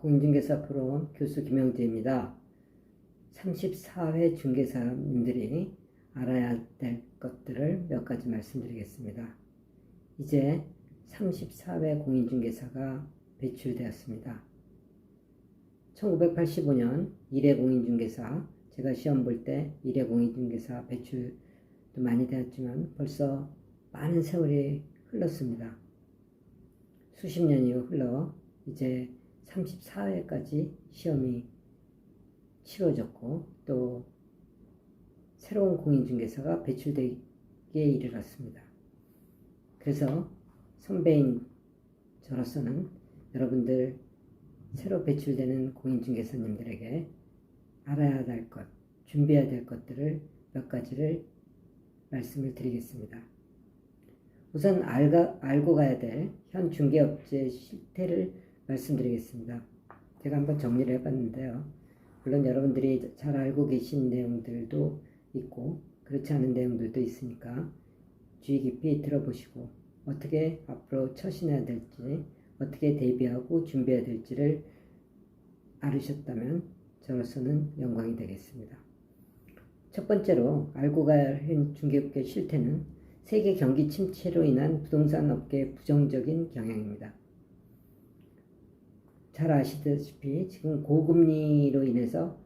공인중개사 프로 교수 김영재입니다. 34회 중개사님들이 알아야 될 것들을 몇 가지 말씀드리겠습니다. 이제 34회 공인중개사가 배출되었습니다. 1985년 1회 공인중개사, 제가 시험 볼 때 1회 공인중개사 배출도 많이 되었지만 벌써 많은 세월이 흘렀습니다. 수십 년이 흘러 이제 34회까지 시험이 치러졌고 또 새로운 공인중개사가 배출되기에 이르렀습니다. 그래서 선배인 저로서는 여러분들 새로 배출되는 공인중개사님들에게 알아야 될 것, 준비해야 될 것들을 몇 가지를 말씀을 드리겠습니다. 우선 알고 가야 될 현 중개업체의 실태를 말씀드리겠습니다. 제가 한번 정리를 해봤는데요. 물론 여러분들이 잘 알고 계신 내용들도 있고 그렇지 않은 내용들도 있으니까 주의 깊이 들어보시고 어떻게 앞으로 처신해야 될지, 어떻게 대비하고 준비해야 될지를 알으셨다면 저로서는 영광이 되겠습니다. 첫 번째로 알고 가야 할 중개업계 실태는 세계 경기 침체로 인한 부동산 업계의 부정적인 경향입니다. 잘 아시다시피 지금 고금리로 인해서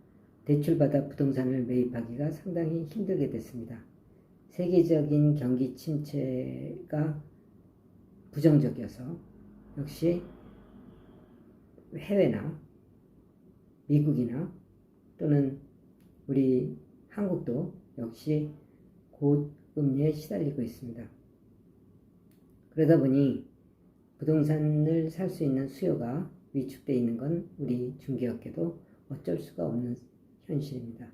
대출받아 부동산을 매입하기가 상당히 힘들게 됐습니다. 세계적인 경기 침체가 부정적이어서 역시 해외나 미국이나 또는 우리 한국도 역시 고금리에 시달리고 있습니다. 그러다 보니 부동산을 살 수 있는 수요가 위축되어 있는 건 우리 중개업계도 어쩔 수가 없는 현실입니다.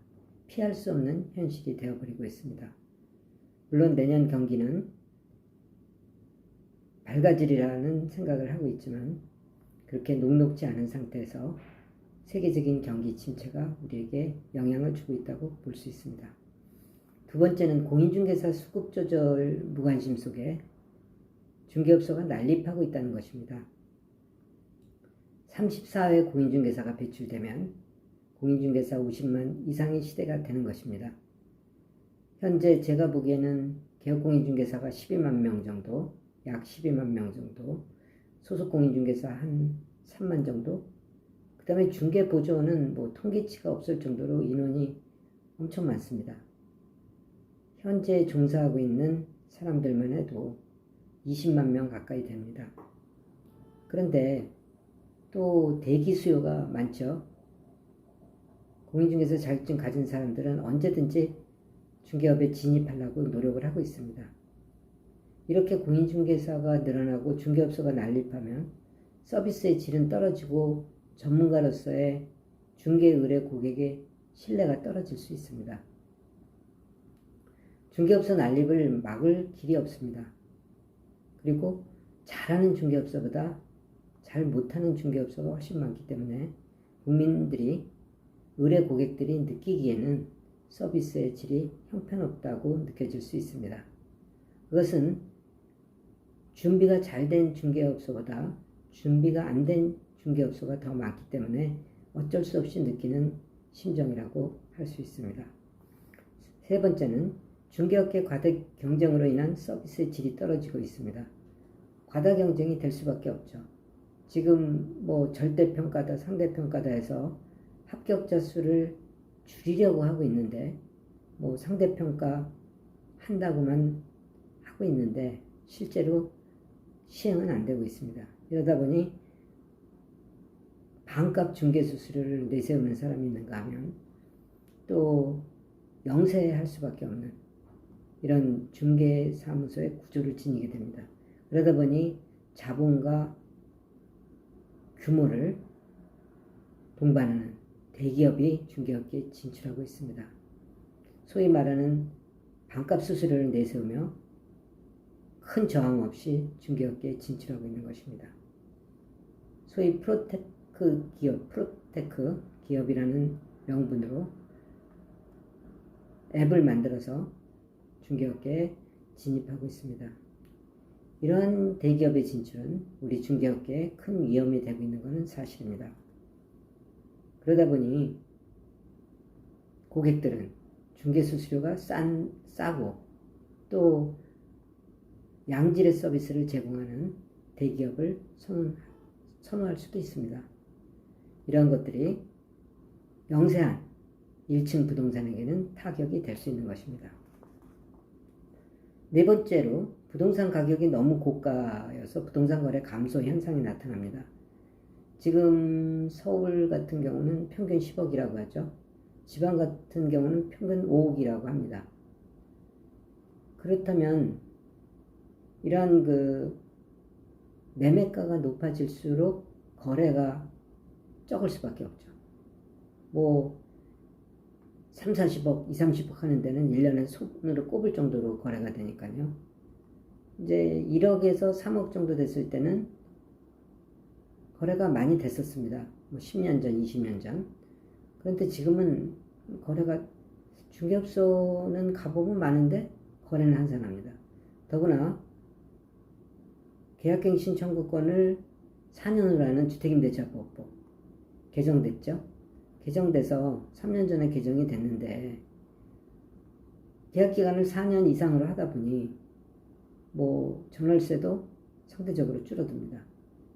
피할 수 없는 현실이 되어버리고 있습니다. 물론 내년 경기는 밝아지리라는 생각을 하고 있지만 그렇게 녹록지 않은 상태에서 세계적인 경기 침체가 우리에게 영향을 주고 있다고 볼 수 있습니다. 두 번째는 공인중개사 수급조절 무관심 속에 중개업소가 난립하고 있다는 것입니다. 34회 공인중개사가 배출되면 공인중개사 50만 이상의 시대가 되는 것입니다. 현재 제가 보기에는 개업공인중개사가 12만 명 정도, 약 12만 명 정도, 소속공인중개사 한 3만 정도, 그 다음에 중개보조원은 통계치가 없을 정도로 인원이 엄청 많습니다. 현재 종사하고 있는 사람들만 해도 20만 명 가까이 됩니다. 그런데 또 대기 수요가 많죠. 공인중개사 자격증 가진 사람들은 언제든지 중개업에 진입하려고 노력을 하고 있습니다. 이렇게 공인중개사가 늘어나고 중개업소가 난립하면 서비스의 질은 떨어지고 전문가로서의 중개의뢰 고객의 신뢰가 떨어질 수 있습니다. 중개업소 난립을 막을 길이 없습니다. 그리고 잘하는 중개업소보다 잘 못하는 중개업소가 훨씬 많기 때문에 국민들이, 의뢰 고객들이 느끼기에는 서비스의 질이 형편없다고 느껴질 수 있습니다. 그것은 준비가 잘 된 중개업소보다 준비가 안 된 중개업소가 더 많기 때문에 어쩔 수 없이 느끼는 심정이라고 할 수 있습니다. 세 번째는 중개업계 과다 경쟁으로 인한 서비스의 질이 떨어지고 있습니다. 과다 경쟁이 될 수밖에 없죠. 지금 절대평가다, 상대평가다 해서 합격자 수를 줄이려고 하고 있는데 상대평가 한다고만 하고 있는데 실제로 시행은 안 되고 있습니다. 이러다 보니 반값 중개수수료를 내세우는 사람이 있는가 하면 또 영세할 수밖에 없는 이런 중개사무소의 구조를 지니게 됩니다. 그러다 보니 자본과 규모를 동반하는 대기업이 중개업계에 진출하고 있습니다. 소위 말하는 반값 수수료를 내세우며 큰 저항 없이 중개업계에 진출하고 있는 것입니다. 소위 프로테크 기업이라는 명분으로 앱을 만들어서 중개업계에 진입하고 있습니다. 이러한 대기업의 진출은 우리 중개업계에 큰 위험이 되고 있는 것은 사실입니다. 그러다 보니 고객들은 중개수수료가 싸고 또 양질의 서비스를 제공하는 대기업을 선호할 수도 있습니다. 이러한 것들이 영세한 1층 부동산에게는 타격이 될 수 있는 것입니다. 네 번째로 부동산 가격이 너무 고가여서 부동산 거래 감소 현상이 나타납니다. 지금 서울 같은 경우는 평균 10억이라고 하죠. 지방 같은 경우는 평균 5억이라고 합니다. 그렇다면 이러한 매매가가 높아질수록 거래가 적을 수밖에 없죠. 뭐 3, 40억, 2, 30억 하는 데는 1년에 손으로 꼽을 정도로 거래가 되니까요. 이제 1억에서 3억 정도 됐을 때는 거래가 많이 됐었습니다. 뭐 10년 전, 20년 전. 그런데 지금은 거래가 중개업소는 가보면 많은데 거래는 한산합니다. 더구나 계약갱신 청구권을 4년으로 하는 주택임대차보호법 개정됐죠. 개정돼서 3년 전에 개정이 됐는데 계약기간을 4년 이상으로 하다 보니 뭐 전월세도 상대적으로 줄어듭니다.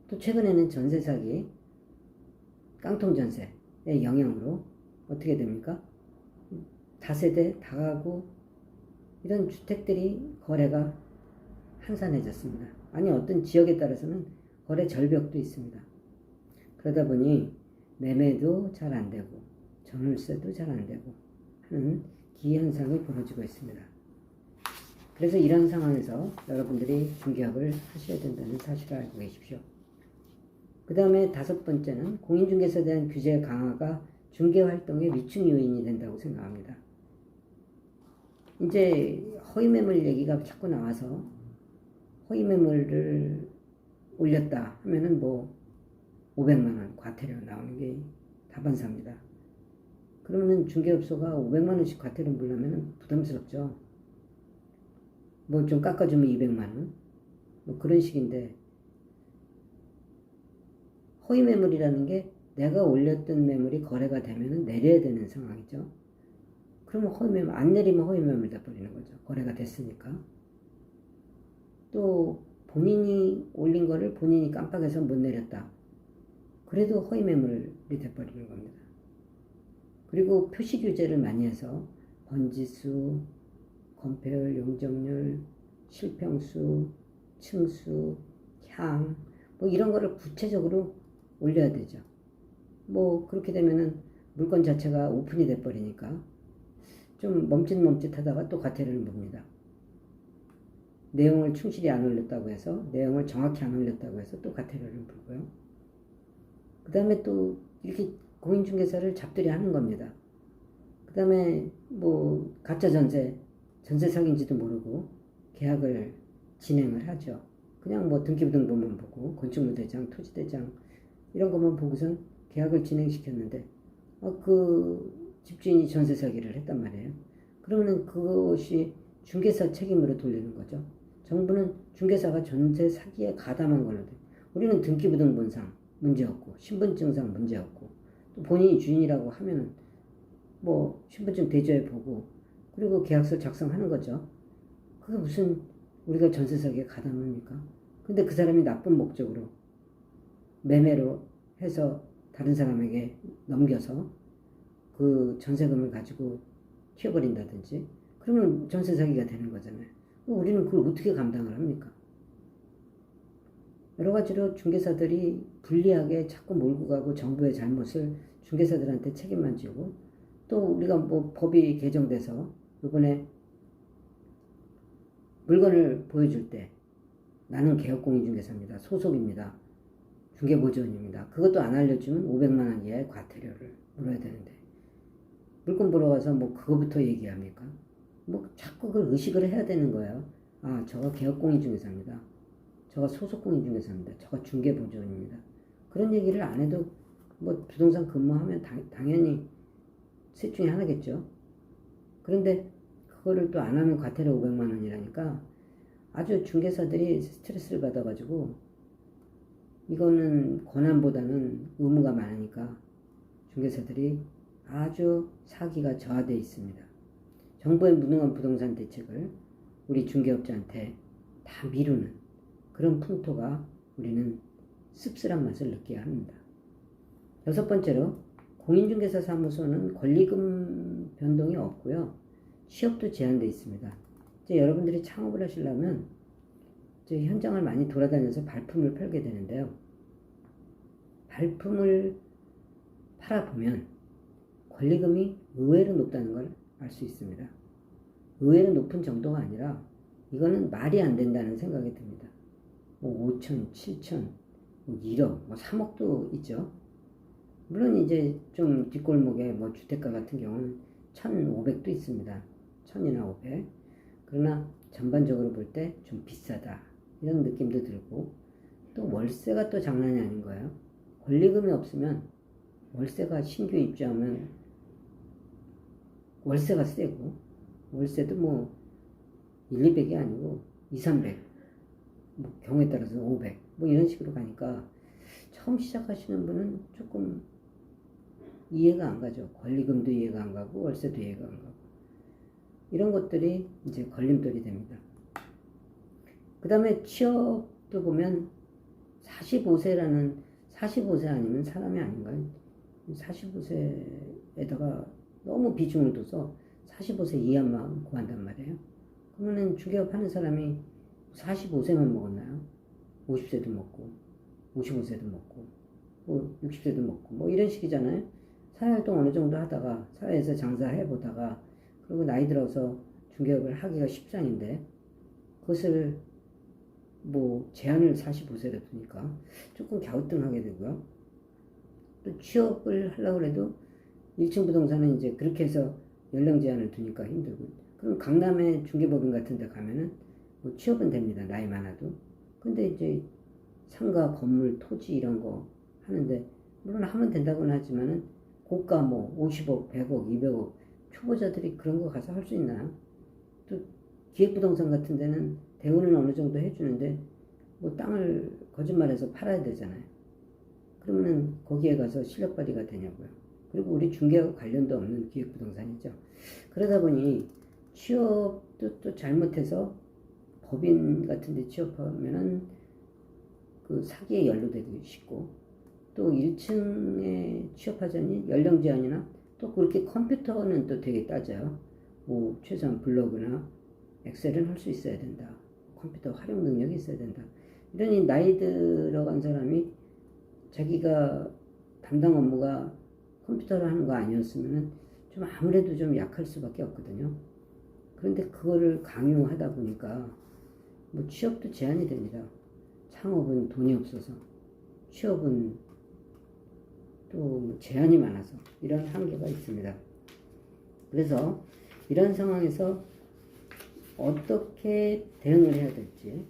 또 최근에는 전세 사기, 깡통 전세의 영향으로 어떻게 됩니까? 다세대, 다가구 이런 주택들이 거래가 한산해졌습니다. 아니 어떤 지역에 따라서는 거래 절벽도 있습니다. 그러다 보니 매매도 잘 안 되고 전월세도 잘 안 되고 하는 기현상이 벌어지고 있습니다. 그래서 이런 상황에서 여러분들이 중개업을 하셔야 된다는 사실을 알고 계십시오. 그 다음에 다섯 번째는 공인중개사에 대한 규제 강화가 중개활동의 위축 요인이 된다고 생각합니다. 이제 허위매물 얘기가 자꾸 나와서 허위매물을 올렸다 하면은 뭐 500만원 과태료 나오는 게 다반사입니다. 그러면은 중개업소가 500만원씩 과태료 물려면 부담스럽죠. 뭐 좀 깎아주면 200만원 뭐 그런 식인데 허위매물이라는 게 내가 올렸던 매물이 거래가 되면은 내려야 되는 상황이죠. 그러면 허위매물 안 내리면 허위매물 돼버리는 거죠. 거래가 됐으니까. 또 본인이 올린 거를 본인이 깜빡해서 못 내렸다. 그래도 허위매물이 돼버리는 겁니다. 그리고 표시 규제를 많이 해서 번지수, 건폐율, 용적률, 실평수, 층수, 향 뭐 이런 거를 구체적으로 올려야 되죠. 뭐 그렇게 되면은 물건 자체가 오픈이 돼버리니까 좀 멈칫멈칫하다가 또 과태료를 묻습니다. 내용을 충실히 안 올렸다고 해서 내용을 정확히 안 올렸다고 해서 또 과태료를 물고요. 그 다음에 또 이렇게 공인중개사를 잡들이 하는 겁니다. 그 다음에 뭐 가짜 전세 사기인지도 모르고 계약을 진행을 하죠. 그냥 뭐 등기부등본만 보고 건축물대장, 토지대장 이런 것만 보고선 계약을 진행시켰는데 그 집주인이 전세 사기를 했단 말이에요. 그러면은 그것이 중개사 책임으로 돌리는 거죠. 정부는 중개사가 전세 사기에 가담한 걸로 돼. 우리는 등기부등본상 문제없고 신분증상 문제없고 또 본인이 주인이라고 하면은 뭐 신분증 대조해 보고 그리고 계약서 작성하는 거죠. 그게 무슨 우리가 전세 사기에 가담합니까? 근데 그 사람이 나쁜 목적으로 매매로 해서 다른 사람에게 넘겨서 그 전세금을 가지고 튀어버린다든지 그러면 전세 사기가 되는 거잖아요. 우리는 그걸 어떻게 감당을 합니까? 여러 가지로 중개사들이 불리하게 자꾸 몰고 가고 정부의 잘못을 중개사들한테 책임만 지고 또 우리가 뭐 법이 개정돼서 이번에 물건을 보여줄 때 나는 개업공인중개사입니다. 소속입니다. 중개보조원입니다. 그것도 안 알려주면 500만 원 이하의 과태료를 물어야 되는데 물건 보러 가서 뭐 그거부터 얘기합니까? 뭐 자꾸 그걸 의식을 해야 되는 거예요. 아, 저거 개업공인중개사입니다. 저거 소속공인중개사입니다. 저거 중개보조원입니다. 그런 얘기를 안 해도 뭐 부동산 근무하면 당연히 셋 중에 하나겠죠. 그런데 그거를 또 안 하면 과태료 500만 원이라니까 아주 중개사들이 스트레스를 받아가지고 이거는 권한보다는 의무가 많으니까 중개사들이 아주 사기가 저하되어 있습니다. 정부의 무능한 부동산 대책을 우리 중개업자한테 다 미루는 그런 풍토가 우리는 씁쓸한 맛을 느껴야 합니다. 여섯 번째로 공인중개사 사무소는 권리금 변동이 없고요. 취업도 제한되어 있습니다. 이제 여러분들이 창업을 하시려면 이제 현장을 많이 돌아다녀서 발품을 팔게 되는데요. 발품을 팔아보면 권리금이 의외로 높다는 걸 알 수 있습니다. 의외로 높은 정도가 아니라 이거는 말이 안 된다는 생각이 듭니다. 뭐 5천, 7천, 1억, 3억도 있죠. 물론 이제 좀 뒷골목에 뭐 주택가 같은 경우는 1,500도 있습니다. 1,000이나 500. 그러나 전반적으로 볼 때 좀 비싸다. 이런 느낌도 들고 또 월세가 또 장난이 아닌 거예요. 권리금이 없으면 월세가 신규 입주하면 월세가 세고 월세도 뭐 1, 200이 아니고 2, 300 뭐 경우에 따라서 500 뭐 이런 식으로 가니까 처음 시작하시는 분은 조금 이해가 안 가죠. 권리금도 이해가 안 가고 월세도 이해가 안 가고 이런 것들이 이제 걸림돌이 됩니다. 그 다음에 취업도 보면 45세 아니면 사람이 아닌가요? 45세에다가 너무 비중을 둬서 45세 이하만 구한단 말이에요. 그러면은 중개업 하는 사람이 45세만 먹었나요? 50세도 먹고 55세도 먹고 뭐 60세도 먹고 뭐 이런 식이잖아요. 사회활동 어느 정도 하다가 사회에서 장사해보다가 그리고 나이 들어서 중개업을 하기가 십상인데 그것을 뭐 제한을 45세로 두니까 조금 갸우뚱하게 되고요. 또 취업을 하려고 해도 1층 부동산은 이제 그렇게 해서 연령 제한을 두니까 힘들고 그럼 강남의 중개법인 같은 데 가면은 뭐 취업은 됩니다. 나이 많아도. 근데 이제 상가, 건물, 토지 이런 거 하는데 물론 하면 된다고는 하지만은 고가 뭐 50억, 100억, 200억 초보자들이 그런 거 가서 할 수 있나요? 또 기획부동산 같은 데는 대우는 어느 정도 해주는데 뭐 땅을 거짓말해서 팔아야 되잖아요. 그러면은 거기에 가서 실력 발휘가 되냐고요. 그리고 우리 중개하고 관련도 없는 기획부동산이죠. 그러다 보니 취업도 또 잘못해서 법인 같은 데 취업하면은 그 사기에 연루되기 쉽고 또 1층에 취업하자니 연령 제한이나 또 그렇게 컴퓨터는 또 되게 따져요. 뭐 최소한 블로그나 엑셀은 할 수 있어야 된다. 컴퓨터 활용 능력이 있어야 된다. 이러니 나이 들어간 사람이 자기가 담당 업무가 컴퓨터를 하는 거 아니었으면은 좀 아무래도 좀 약할 수밖에 없거든요. 그런데 그거를 강요하다 보니까 뭐 취업도 제한이 됩니다. 창업은 돈이 없어서 취업은 또 제한이 많아서 이런 한계가 있습니다. 그래서 이런 상황에서 어떻게 대응을 해야 될지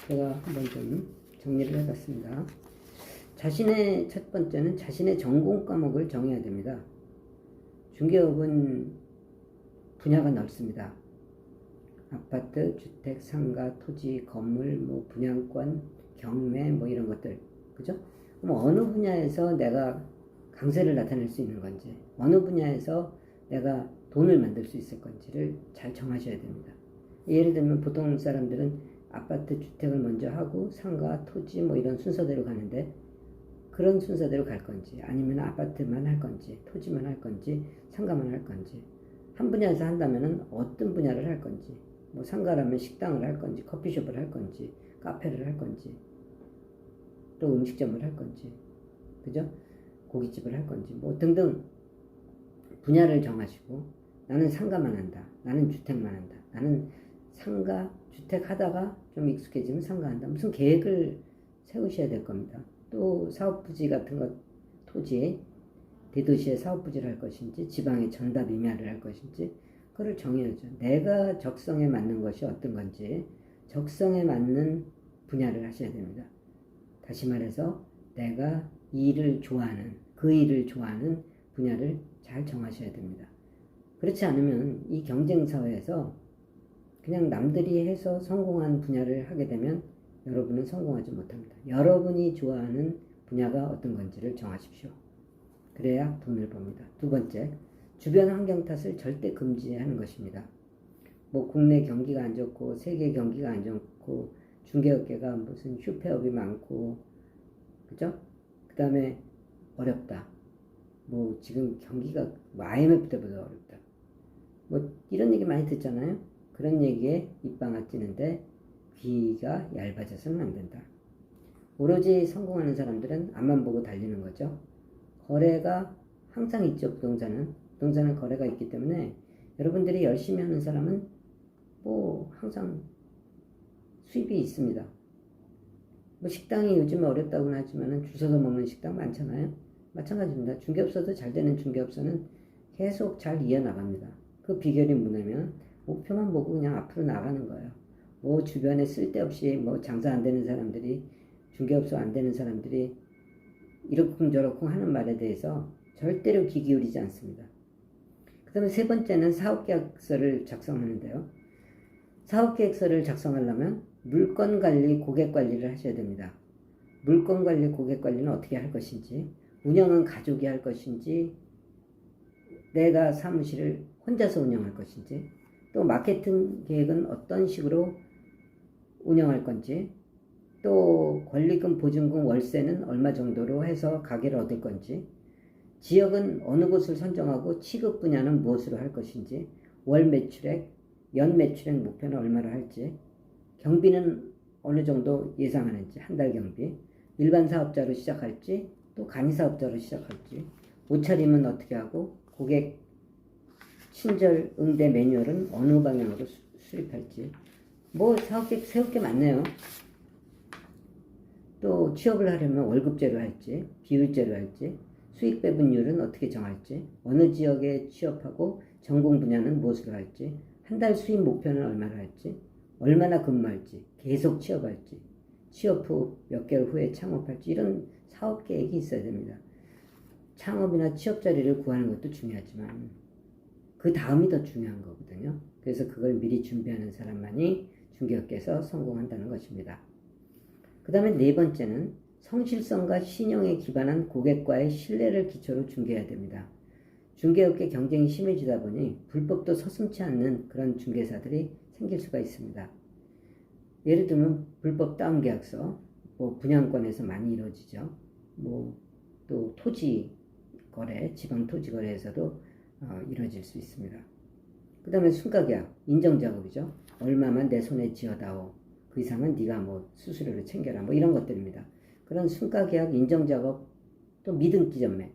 제가 한번 좀 정리를 해봤습니다. 첫 번째는 자신의 전공 과목을 정해야 됩니다. 중개업은 분야가 넓습니다. 아파트, 주택, 상가, 토지, 건물, 뭐 분양권, 경매 뭐 이런 것들, 그죠? 그럼 어느 분야에서 내가 강세를 나타낼 수 있는 건지, 어느 분야에서 내가 돈을 만들 수 있을 건지를 잘 정하셔야 됩니다. 예를 들면 보통 사람들은 아파트, 주택을 먼저 하고 상가, 토지 뭐 이런 순서대로 가는데 그런 순서대로 갈 건지 아니면 아파트만 할 건지 토지만 할 건지 상가만 할 건지 한 분야에서 한다면 어떤 분야를 할 건지 뭐 상가라면 식당을 할 건지 커피숍을 할 건지 카페를 할 건지 또 음식점을 할 건지 그죠? 고깃집을 할 건지 뭐 등등 분야를 정하시고 나는 상가만 한다. 나는 주택만 한다. 나는 상가, 주택 하다가 좀 익숙해지면 상가 한다. 무슨 계획을 세우셔야 될 겁니다. 또 사업부지 같은 것, 토지에 대도시에 사업부지를 할 것인지 지방에 전답 임야를 할 것인지 그걸 정해야죠. 내가 적성에 맞는 것이 어떤 건지 적성에 맞는 분야를 하셔야 됩니다. 다시 말해서 내가 이 일을 좋아하는 그 일을 좋아하는 분야를 잘 정하셔야 됩니다. 그렇지 않으면 이 경쟁사회에서 그냥 남들이 해서 성공한 분야를 하게 되면 여러분은 성공하지 못합니다. 여러분이 좋아하는 분야가 어떤 건지를 정하십시오. 그래야 돈을 법니다. 두 번째, 주변 환경 탓을 절대 금지하는 것입니다. 뭐 국내 경기가 안 좋고 세계 경기가 안 좋고 중개업계가 무슨 휴폐업이 많고 그죠? 그 다음에 어렵다. 뭐 지금 경기가 IMF 때보다 어렵다. 뭐 이런 얘기 많이 듣잖아요. 그런 얘기에 입방아 찌는데 귀가 얇아져서는 안 된다. 오로지 성공하는 사람들은 앞만 보고 달리는 거죠. 거래가 항상 있죠. 부동산은 거래가 있기 때문에 여러분들이 열심히 하는 사람은 뭐 항상 수입이 있습니다. 뭐 식당이 요즘에 어렵다고는 하지만은 줄 서서 먹는 식당 많잖아요. 마찬가지입니다. 중개업소도 잘 되는 중개업소는 계속 잘 이어나갑니다. 그 비결이 뭐냐면 목표만 보고 그냥 앞으로 나가는 거예요. 뭐 주변에 쓸데없이 뭐 장사 안 되는 사람들이 중개업소 안 되는 사람들이 이러쿵저러쿵 하는 말에 대해서 절대로 귀 기울이지 않습니다. 그 다음에 세 번째는 사업계약서를 작성하는데요. 사업계획서를 작성하려면 물건관리, 고객관리를 하셔야 됩니다. 물건관리, 고객관리는 어떻게 할 것인지, 운영은 가족이 할 것인지, 내가 사무실을 혼자서 운영할 것인지, 또 마케팅 계획은 어떤 식으로 운영할 건지, 또 권리금, 보증금, 월세는 얼마 정도로 해서 가게를 얻을 건지, 지역은 어느 곳을 선정하고 취급 분야는 무엇으로 할 것인지, 월 매출액, 연 매출액 목표는 얼마로 할지, 경비는 어느 정도 예상하는지, 한 달 경비, 일반 사업자로 시작할지, 또 간이 사업자로 시작할지, 옷차림은 어떻게 하고, 고객 친절 응대 매뉴얼은 어느 방향으로 수립할지, 뭐 사업계획 세울 게 많네요. 또 취업을 하려면 월급제로 할지, 비율제로 할지, 수익 배분율은 어떻게 정할지, 어느 지역에 취업하고 전공 분야는 무엇으로 할지, 한 달 수입 목표는 얼마나 할지, 얼마나 근무할지, 계속 취업할지, 취업 후 몇 개월 후에 창업할지 이런 사업 계획이 있어야 됩니다. 창업이나 취업 자리를 구하는 것도 중요하지만 그 다음이 더 중요한 거거든요. 그래서 그걸 미리 준비하는 사람만이 중개업계에서 성공한다는 것입니다. 그 다음에 네 번째는 성실성과 신용에 기반한 고객과의 신뢰를 기초로 중개해야 됩니다. 중개업계 경쟁이 심해지다 보니 불법도 서슴지 않는 그런 중개사들이 생길 수가 있습니다. 예를 들면 불법 다운계약서, 뭐 분양권에서 많이 이루어지죠. 뭐 또 토지 거래, 지방 토지 거래에서도 이루어질 수 있습니다. 그 다음에 순가계약, 인정작업이죠. 얼마만 내 손에 쥐어다오. 그 이상은 네가 뭐 수수료를 챙겨라. 뭐 이런 것들입니다. 그런 순가계약, 인정작업, 또 믿음기전매.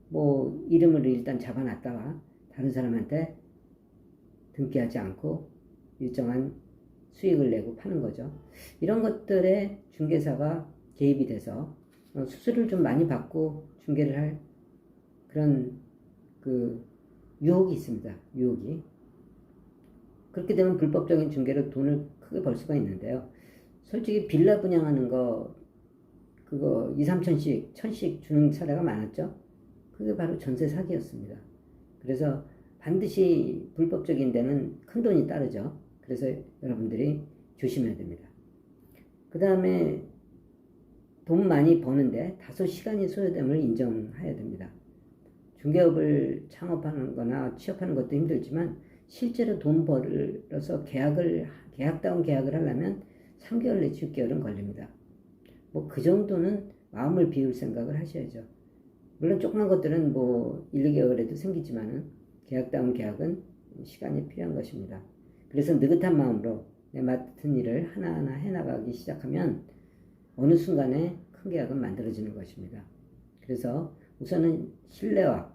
뭐 이름을 일단 잡아놨다가 다른 사람한테 등기하지 않고 일정한 수익을 내고 파는 거죠. 이런 것들에 중개사가 개입이 돼서 수수료를 좀 많이 받고 중개를 할 그런 그 유혹이 있습니다. 유혹이. 그렇게 되면 불법적인 중개로 돈을 크게 벌 수가 있는데요. 솔직히 빌라 분양하는 거 그거 2, 3천씩, 1,000씩 주는 사례가 많았죠. 그게 바로 전세 사기였습니다. 그래서 반드시 불법적인 데는 큰 돈이 따르죠. 그래서 여러분들이 조심해야 됩니다. 그 다음에 돈 많이 버는데 다소 시간이 소요됨을 인정해야 됩니다. 중개업을 창업하는 거나 취업하는 것도 힘들지만 실제로 돈 벌어서 계약다운 계약을 하려면 3개월 내지 6개월은 걸립니다. 뭐 그 정도는 마음을 비울 생각을 하셔야죠. 물론 조그만 것들은 뭐 1, 2개월에도 생기지만은 계약다운 계약은 시간이 필요한 것입니다. 그래서 느긋한 마음으로 내 맡은 일을 하나하나 해나가기 시작하면 어느 순간에 큰 계약은 만들어지는 것입니다. 그래서 우선은 신뢰와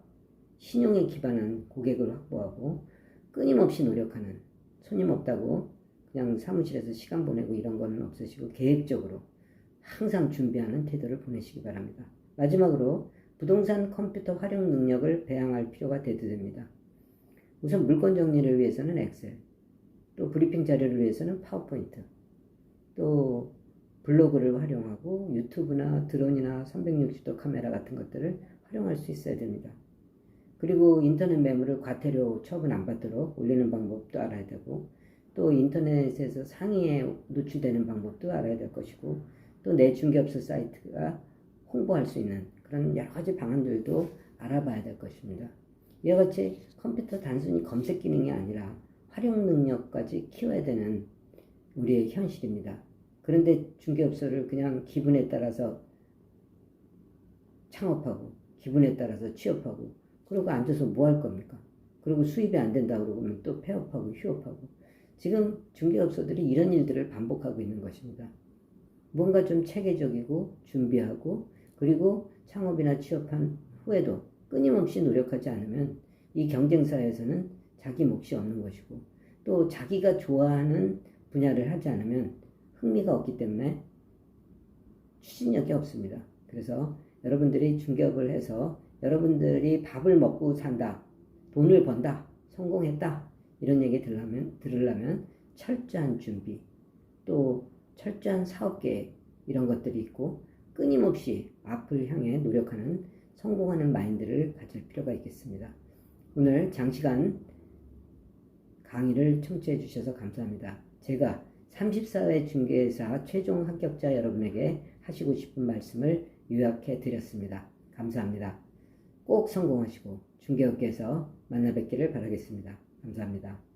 신용에 기반한 고객을 확보하고 끊임없이 노력하는, 손님 없다고 그냥 사무실에서 시간 보내고 이런 거는 없으시고 계획적으로 항상 준비하는 태도를 보내시기 바랍니다. 마지막으로 부동산 컴퓨터 활용 능력을 배양할 필요가 대두됩니다. 우선 물건 정리를 위해서는 엑셀, 또 브리핑 자료를 위해서는 파워포인트, 또 블로그를 활용하고 유튜브나 드론이나 360도 카메라 같은 것들을 활용할 수 있어야 됩니다. 그리고 인터넷 매물을 과태료 처분 안 받도록 올리는 방법도 알아야 되고, 또 인터넷에서 상위에 노출되는 방법도 알아야 될 것이고, 또 내 중개업소 사이트가 홍보할 수 있는 그런 여러 가지 방안들도 알아봐야 될 것입니다. 이와 같이 컴퓨터 단순히 검색 기능이 아니라 활용 능력까지 키워야 되는 우리의 현실입니다. 그런데 중개업소를 그냥 기분에 따라서 창업하고 기분에 따라서 취업하고 그러고 앉아서 뭐 할 겁니까? 그리고 수입이 안 된다고 그러면 또 폐업하고 휴업하고 지금 중개업소들이 이런 일들을 반복하고 있는 것입니다. 뭔가 좀 체계적이고 준비하고 그리고 창업이나 취업한 후에도 끊임없이 노력하지 않으면 이 경쟁사에서는 자기 몫이 없는 것이고 또 자기가 좋아하는 분야를 하지 않으면 흥미가 없기 때문에 추진력이 없습니다. 그래서 여러분들이 중개업을 해서 여러분들이 밥을 먹고 산다, 돈을 번다, 성공했다 이런 얘기 들으려면 철저한 준비 또 철저한 사업계획 이런 것들이 있고 끊임없이 앞을 향해 노력하는 성공하는 마인드를 가질 필요가 있겠습니다. 오늘 장시간 강의를 청취해 주셔서 감사합니다. 제가 34회 중개사 최종 합격자 여러분에게 하시고 싶은 말씀을 요약해 드렸습니다. 감사합니다. 꼭 성공하시고 중개업계에서 만나 뵙기를 바라겠습니다. 감사합니다.